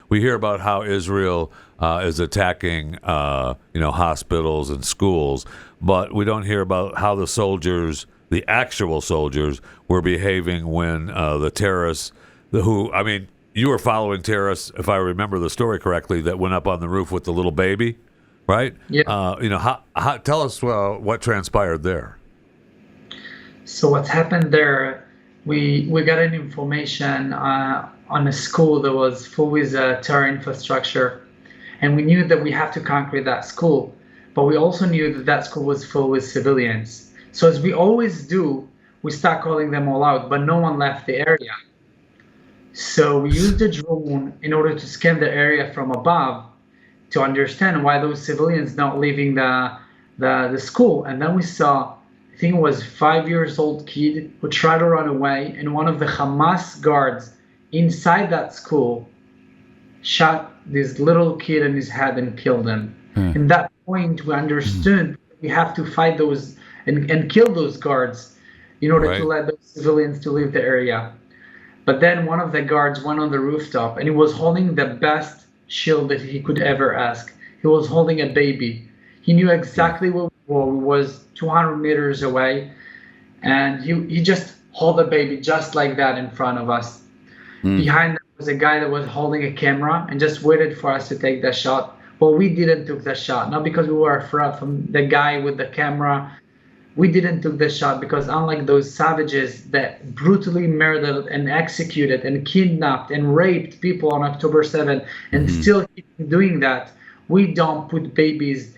we hear about how Israel is attacking, hospitals and schools, but we don't hear about how the soldiers, the actual soldiers, were behaving when the terrorists, you were following terrorists, if I remember the story correctly, that went up on the roof with the little baby, right? Yeah. Tell us what transpired there. So what happened there? We got an information on a school that was full with terror infrastructure, and we knew that we have to conquer that school. But we also knew that that school was full with civilians. So as we always do, we start calling them all out, but no one left the area. So we used a drone in order to scan the area from above to understand why those civilians not leaving the school. And then we saw, I think it was 5-year-old kid who tried to run away, and one of the Hamas guards inside that school shot this little kid in his head and killed him. In that point, we understood we have to fight those and kill those guards in order to let those civilians to leave the area. But then one of the guards went on the rooftop, and he was holding the best shield that he could ever ask. He was holding a baby. He knew exactly where we were. We was 200 meters away, and he just held the baby just like that in front of us. Behind them was a guy that was holding a camera and just waited for us to take that shot. Well, we didn't took the shot, not because we were afraid from the guy with the camera. We didn't took the shot because unlike those savages that brutally murdered and executed and kidnapped and raped people on October 7th and still keep doing that, we don't put babies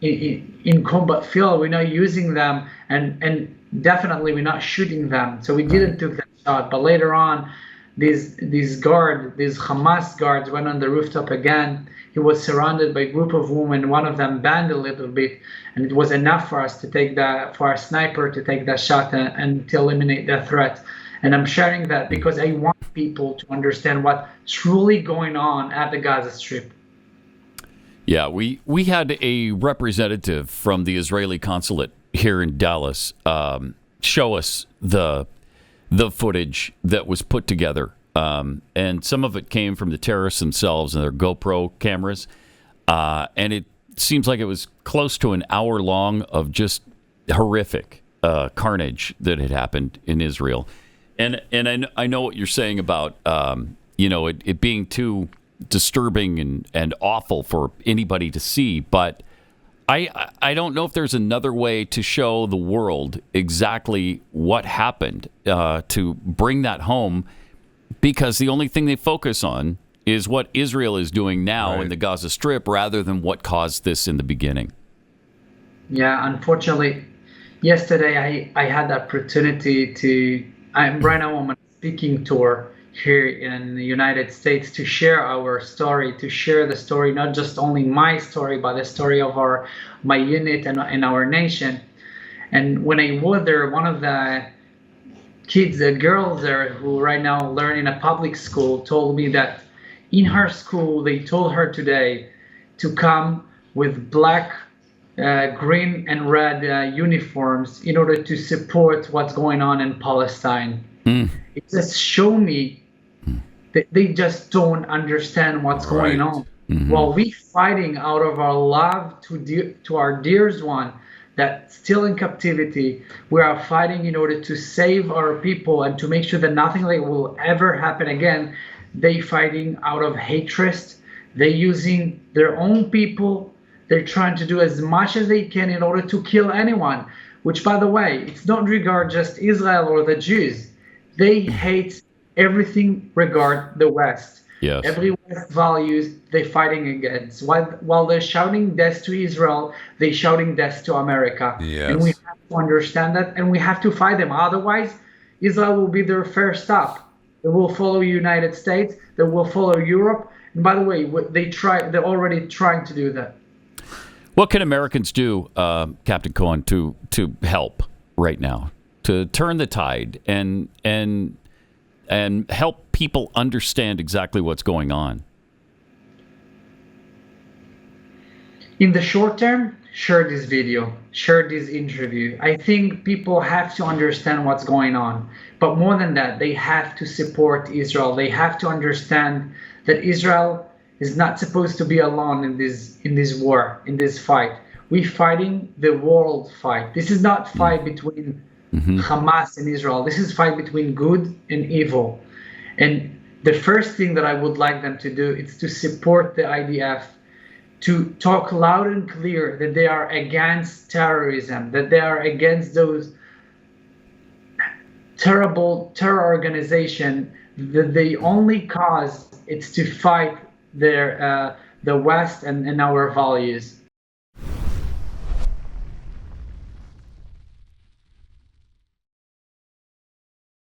in combat field. We're not using them, and definitely we're not shooting them. So we didn't took that shot. But later on, these Hamas guards went on the rooftop again. He was surrounded by a group of women. One of them banged a little bit, and it was enough for us to take that, for our sniper to take that shot and to eliminate that threat. And I'm sharing that because I want people to understand what's truly going on at the Gaza Strip. Yeah, we had a representative from the Israeli consulate here in Dallas show us the footage that was put together. And some of it came from the terrorists themselves and their GoPro cameras. And it seems like it was close to an hour long of just horrific carnage that had happened in Israel. And I know what you're saying about, it being too disturbing and awful for anybody to see. But I don't know if there's another way to show the world exactly what happened to bring that home, because the only thing they focus on is what Israel is doing now in the Gaza Strip rather than what caused this in the beginning. Yeah, unfortunately, yesterday I had the opportunity right now on a speaking tour here in the United States to share our story, to share the story, not just only my story, but the story of my unit and our nation. And when I was there, one of the kids, the girls there who right now learn in a public school, told me that in her school they told her today to come with black, green and red uniforms in order to support what's going on in Palestine. It just showed me that they just don't understand what's going on. While we fighting out of our love to our dearest one that's still in captivity, we are fighting in order to save our people and to make sure that nothing like will ever happen again. They fighting out of hatred. They're using their own people. They're trying to do as much as they can in order to kill anyone, which, by the way, it's not regard just Israel or the Jews. They hate everything regard the West. Yes. Every West values they're fighting against. While they're shouting death to Israel, they're shouting death to America. Yes. And we have to understand that, and we have to fight them. Otherwise, Israel will be their first stop. They will follow the United States. They will follow Europe. And by the way, they're already trying to do that. What can Americans do, Captain Cohen, to help right now, to turn the tide and help people understand exactly what's going on? In the short term, share this video, share this interview. I think people have to understand what's going on. But more than that, they have to support Israel. They have to understand that Israel is not supposed to be alone in this war, in this fight. We're fighting the world fight. This is not fight between Hamas and Israel. This is fight between good and evil. And the first thing that I would like them to do is to support the IDF, to talk loud and clear that they are against terrorism, that they are against those terrible terror organization, that the only cause is to fight the West and our values.